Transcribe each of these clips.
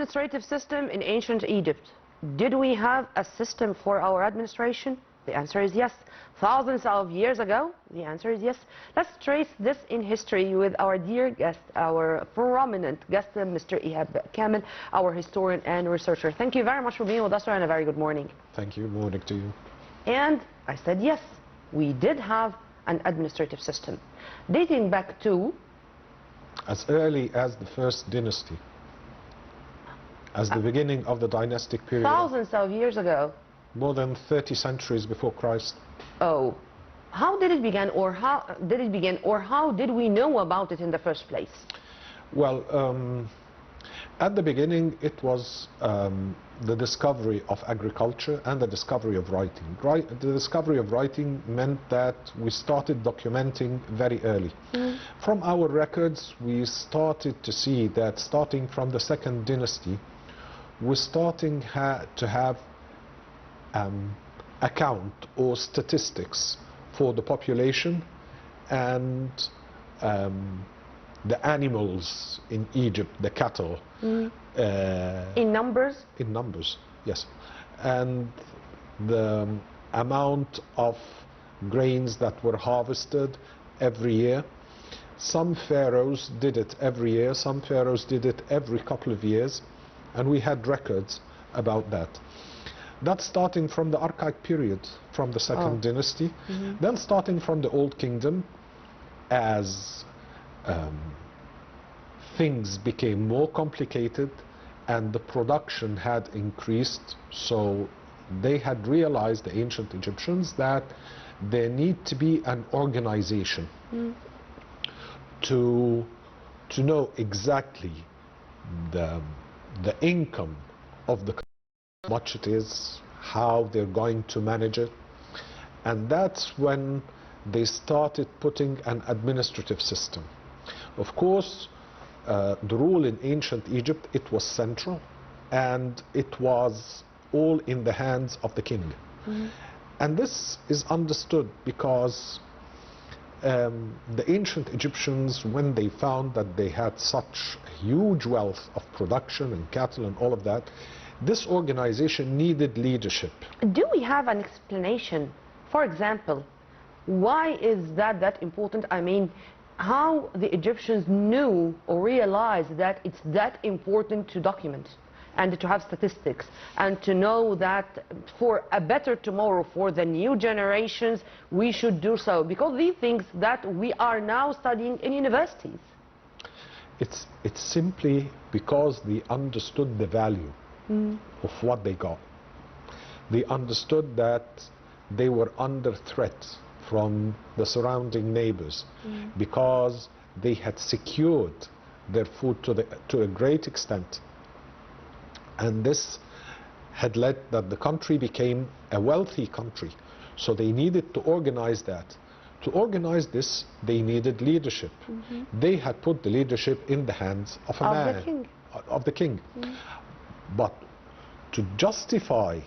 administrative system in ancient Egypt. Did we have a system for our administration? The answer is yes. Thousands of years ago? The answer is yes. Let's trace this in history with our dear guest, our prominent guest, Mr. Ihab Kamel, our historian and researcher. Thank you very much for being with us, and a very good morning. Thank you. Morning to you. And I said yes, we did have an administrative system dating back to as early as the first dynasty, as the beginning of the dynastic period. Thousands of years ago. More than 30 centuries before Christ. Oh, how did it begin, or how did we know about it in the first place? Well, at the beginning it was the discovery of agriculture and the discovery of writing. The discovery of writing meant that we started documenting very early. From our records, we started to see that starting from the second dynasty, we're starting to have account or statistics for the population and the animals in Egypt, the cattle. In numbers? In numbers, yes. And the amount of grains that were harvested every year. Some pharaohs did it every year, some pharaohs did it every couple of years, and we had records about that. That's starting from the archaic period, from the second dynasty. Then starting from the Old Kingdom, as things became more complicated and the production had increased, so they had realized, the ancient Egyptians, that there need to be an organization to know exactly the income of the country, how much it is, how they're going to manage it. And that's when they started putting an administrative system. Of course, the rule in ancient Egypt, it was central, and it was all in the hands of the king. And this is understood because the ancient Egyptians, when they found that they had such huge wealth of production and cattle and all of that, this organization needed leadership. Do we have an explanation? For example, why is that important? I mean, how the Egyptians knew or realized that it's that important to document and to have statistics and to know that for a better tomorrow for the new generations we should do so, because these things that we are now studying in universities. It's simply because they understood the value of what they got. They understood that they were under threat from the surrounding neighbors because they had secured their food to a great extent. And this had led that the country became a wealthy country. So they needed to organize that. To organize this, they needed leadership. They had put the leadership in the hands of a man, of the king. But to justify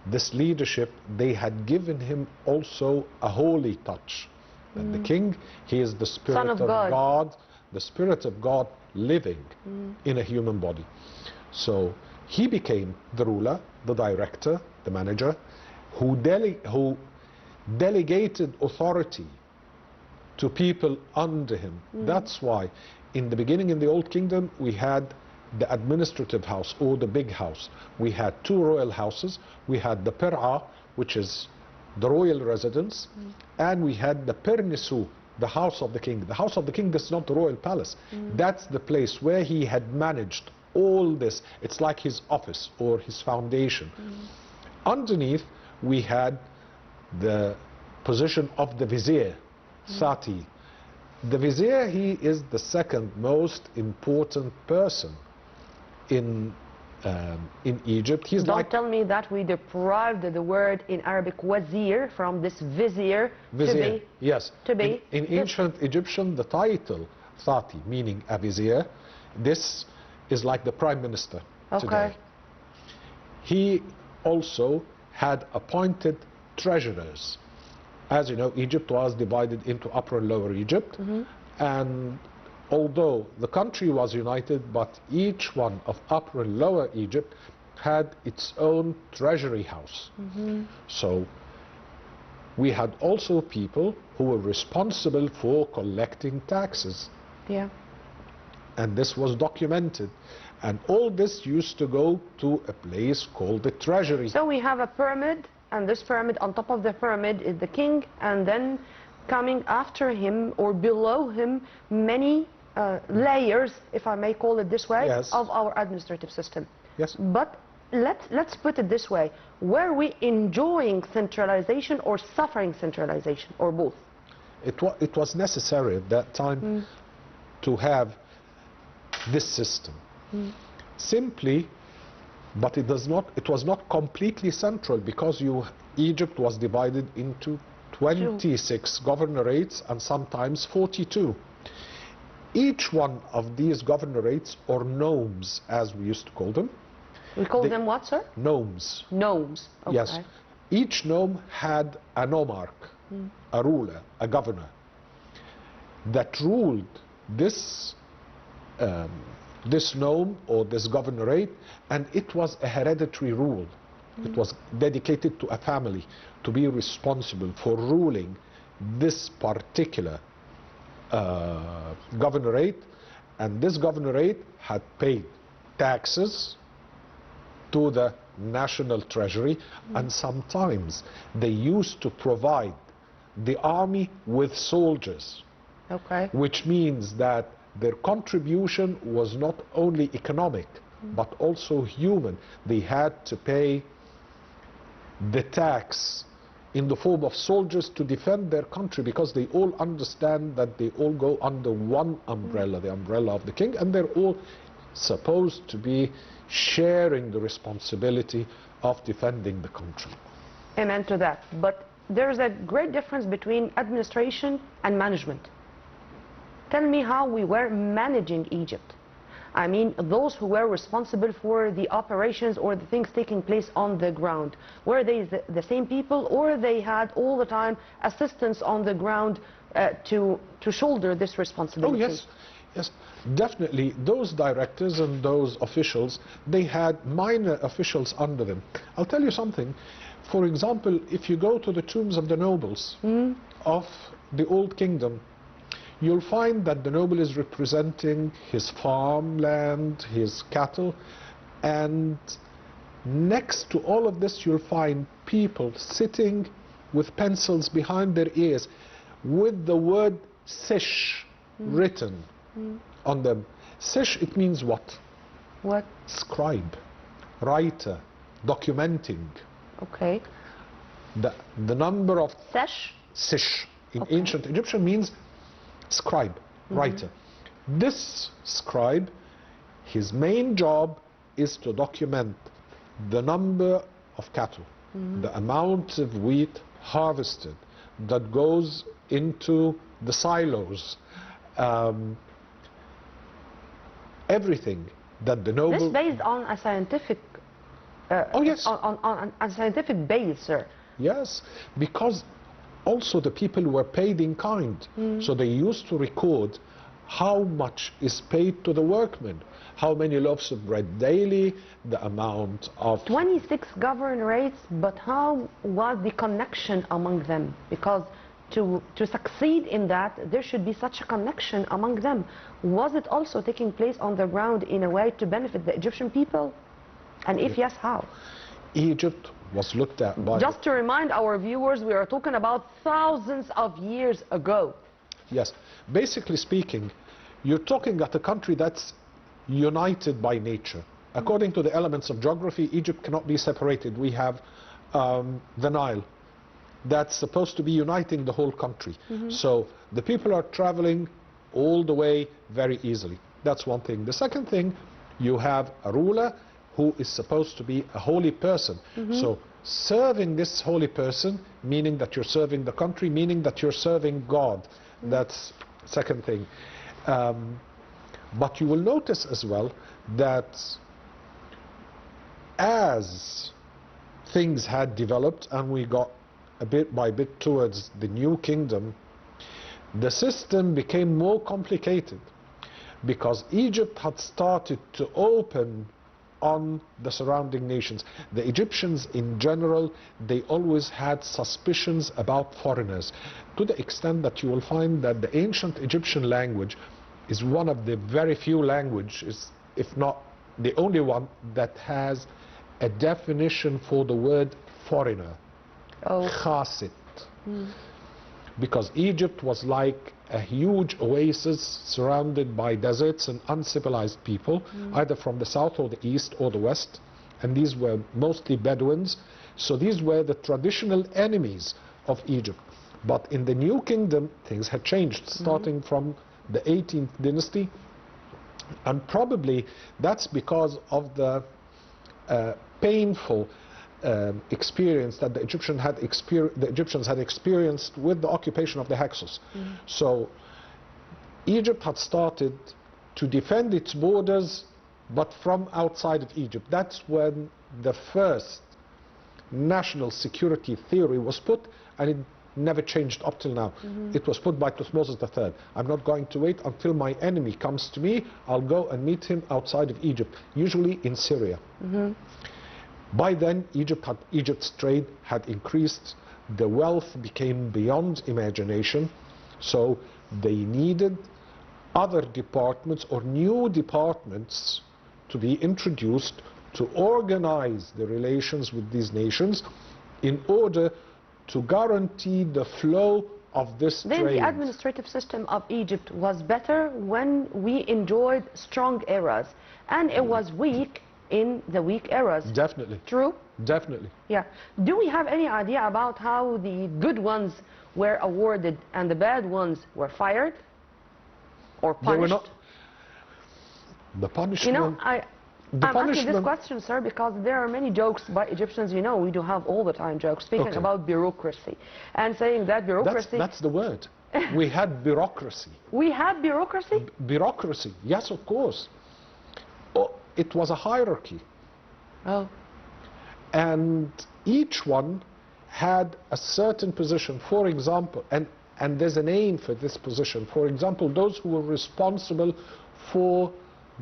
this leadership, they had given him also a holy touch. That the king, he is the Spirit of God, the Spirit of God living in a human body. So he became the ruler, the director, the manager, who delegated authority to people under him. That's why in the beginning, in the Old Kingdom, we had the administrative house, or the big house. We had two royal houses. We had the Pir'a, which is the royal residence, and we had the Pernisu, the house of the king. The house of the king is not the royal palace. That's the place where he had managed all this. It's like his office or his foundation. Underneath, we had the position of the vizier, Sati. The vizier, he is the second most important person in Egypt. He's Don't tell me that we deprived the word in Arabic wazir from this vizier. Vizier, yes. To be. In ancient Egyptian, the title Sati, meaning a vizier, this is like the prime minister today. He also had appointed treasurers. As you know, Egypt was divided into Upper and Lower Egypt, and although the country was united, but each one of Upper and Lower Egypt had its own treasury house. So we had also people who were responsible for collecting taxes. Yeah. And this was documented. And all this used to go to a place called the treasury. So we have a pyramid, and this pyramid, on top of the pyramid is the king, and then coming after him or below him many layers, if I may call it this way, Yes. of our administrative system. Yes. But let's put it this way: were we enjoying centralization or suffering centralization, or both? It was necessary at that time to have this system. Simply, but it was not completely central, because Egypt was divided into 26 governorates and sometimes 42. Each one of these governorates, or nomes as we used to call them. We call them what, sir? Nomes. Nomes. Okay. Yes. Each nome had a nomarch, a ruler, a governor, that ruled this nome or this governorate, and it was a hereditary rule. It was dedicated to a family to be responsible for ruling this particular governorate, and this governorate had paid taxes to the national treasury, and sometimes they used to provide the army with soldiers. Okay. Which means that their contribution was not only economic, but also human. They had to pay the tax in the form of soldiers to defend their country, because they all understand that they all go under one umbrella, the umbrella of the king, and they're all supposed to be sharing the responsibility of defending the country. Amen to that. But there's a great difference between administration and management. Tell me how we were managing Egypt. I mean, those who were responsible for the operations or the things taking place on the ground. Were they the same people, or they had all the time assistants on the ground to shoulder this responsibility? Oh, yes. Yes, definitely. Those directors and those officials, they had minor officials under them. I'll tell you something. For example, if you go to the tombs of the nobles of the Old Kingdom, you'll find that the noble is representing his farmland, his cattle, and next to all of this you'll find people sitting with pencils behind their ears with the word Sish written on them. Sish, it means what? What? Scribe, writer, documenting. Okay. The number of Sesh? Sish in ancient Egyptian means scribe, writer. This scribe, his main job is to document the number of cattle, the amount of wheat harvested that goes into the silos, everything that the noble... This based on a scientific... oh, yes. On a scientific base, sir. Yes, because also the people were paid in kind. So they used to record how much is paid to the workmen, how many loaves of bread daily, the amount of... 26 governorates, but how was the connection among them? Because to succeed in that, there should be such a connection among them. Was it also taking place on the ground in a way to benefit the Egyptian people? And if yes, how? Egypt was looked at by... Just to remind our viewers, we are talking about thousands of years ago. Yes. Basically speaking, you're talking about a country that's united by nature. According to the elements of geography, Egypt cannot be separated. We have the Nile that's supposed to be uniting the whole country. So the people are traveling all the way very easily. That's one thing. The second thing, you have a ruler who is supposed to be a holy person. So serving this holy person, meaning that you're serving the country, meaning that you're serving God. That's second thing. But you will notice as well that as things had developed and we got a bit by bit towards the new kingdom, the system became more complicated. because Egypt had started to open on the surrounding nations. The Egyptians in general, they always had suspicions about foreigners, to the extent that you will find that the ancient Egyptian language is one of the very few languages, if not the only one, that has a definition for the word foreigner. Oh. Khasit. Because Egypt was like a huge oasis surrounded by deserts and uncivilized people, either from the south or the east or the west, and these were mostly Bedouins. So these were the traditional enemies of Egypt. But in the New Kingdom, things had changed, starting from the 18th dynasty, and probably that's because of the painful experience that the Egyptians had experienced with the occupation of the Hyksos. So Egypt had started to defend its borders, but from outside of Egypt. That's when the first national security theory was put, and it never changed up till now. It was put by Thutmose III. I'm not going to wait until my enemy comes to me. I'll go and meet him outside of Egypt, usually in Syria. By then, Egypt's trade had increased. The wealth became beyond imagination. So they needed other departments or new departments to be introduced to organize the relations with these nations in order to guarantee the flow of this Then trade. the administrative system of Egypt was better when we enjoyed strong eras, and it was weak in the weak eras. Definitely. True? Definitely. Yeah. Do we have any idea about how the good ones were awarded and the bad ones were fired or punished? They were not. The punishment. You know, I'm asking this question, sir, because there are many jokes by Egyptians. You know, we do have all the time jokes speaking about bureaucracy and saying that bureaucracy. That's the word. We had bureaucracy. We had bureaucracy? Bureaucracy, yes, of course. Oh, it was a hierarchy. Oh. And each one had a certain position. For example, and there's a name for this position. For example, those who were responsible for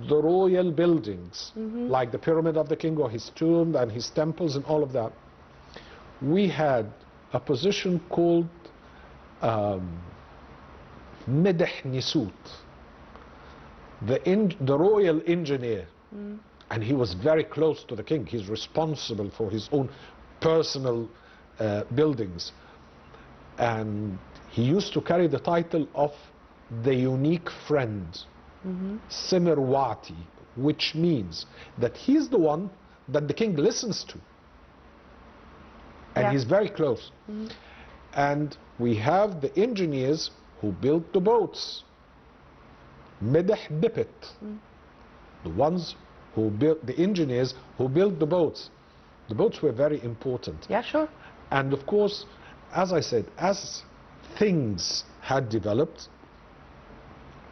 the royal buildings, like the Pyramid of the King or his tomb and his temples and all of that. We had a position called Midh Nisut, the royal engineer. And he was very close to the king. He's responsible for his own personal buildings. And he used to carry the title of the unique friend, Simirwati, which means that he's the one that the king listens to. And he's very close. And we have the engineers who built the boats, Midh Dipit, the ones who built, the engineers who built the boats. The boats were very important. Yeah, sure. And of course, as I said, as things had developed,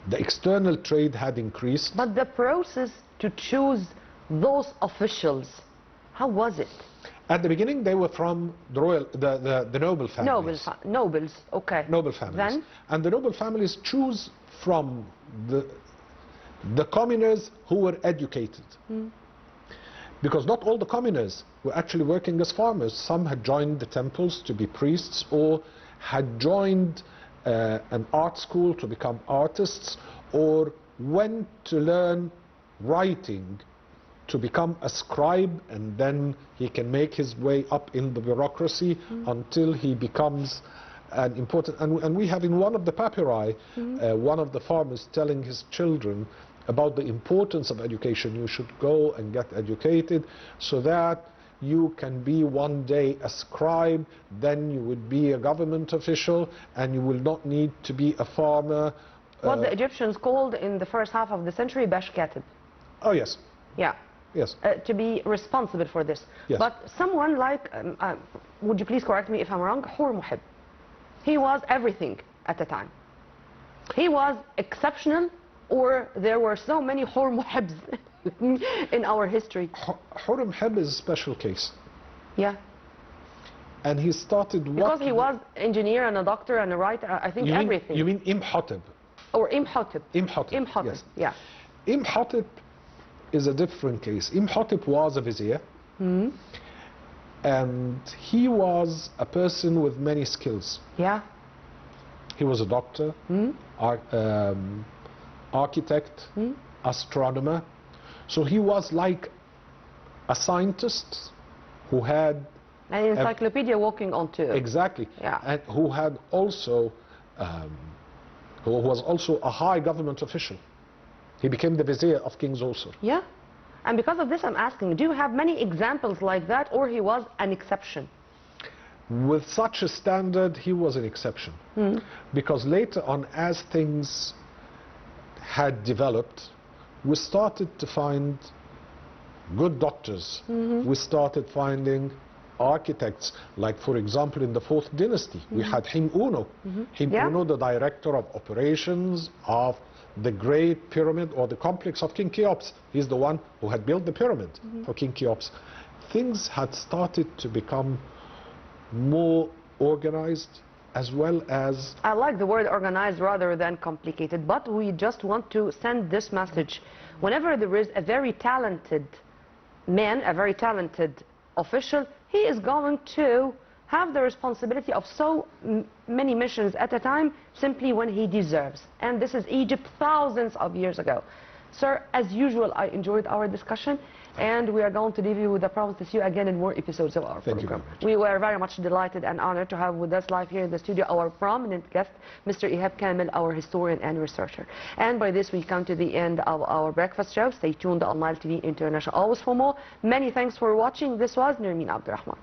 the external trade had increased. But the process to choose those officials, how was it? At the beginning, they were from the royal, the noble families. Nobles, okay. Noble families. Then? And the noble families choose from the commoners who were educated. Because not all the commoners were actually working as farmers. Some had joined the temples to be priests, or had joined an art school to become artists, or went to learn writing to become a scribe, and then he can make his way up in the bureaucracy until he becomes an important. And we have in one of the papyri, one of the farmers telling his children about the importance of education. You should go and get educated so that you can be one day a scribe, then you would be a government official, and you will not need to be a farmer. What the Egyptians called in the first half of the century Bash Katib. Oh yes. Yeah. Yes. To be responsible for this. Yes. But someone like, would you please correct me if I'm wrong, Hur Muhib. He was everything at the time. He was exceptional, or there were so many Hur Muhibs in our history. Hur Muhib is a special case. Yeah. And he started because he was engineer and a doctor and a writer, I think everything. You mean Imhotep? Or Imhotep. Imhotep. Imhotep, Yes. yeah. Imhotep is a different case. Imhotep was a vizier, and he was a person with many skills. Yeah. He was a doctor, architect, astronomer. So he was like a scientist who had An encyclopedia walking on too. exactly, Yeah. and who had also who was also a high government official. He became the vizier of King Zoser. Yeah. And because of this, I'm asking, do you have many examples like that, or he was an exception? With such a standard, he was an exception. Because later on, as things had developed, we started to find good doctors. We started finding architects, like for example in the 4th dynasty, we had Him Uno. Him Uno, the director of operations of the great pyramid or the complex of King Cheops. He's the one who had built the pyramid for King Cheops. Things had started to become more organized, as well as... I like the word organized rather than complicated, but we just want to send this message. Whenever there is a very talented man, a very talented official, he is going to have the responsibility of so many missions at a time simply when he deserves. And this is Egypt thousands of years ago. Sir, as usual, I enjoyed our discussion, and we are going to leave you with a promise to see you again in more episodes of our program. We were very much delighted and honored to have with us live here in the studio our prominent guest, Mr. Ihab Kamel, our historian and researcher. And by this, we come to the end of our breakfast show. Stay tuned on Nile TV International always for more. Many thanks for watching. This was Nermeen Abdurrahman.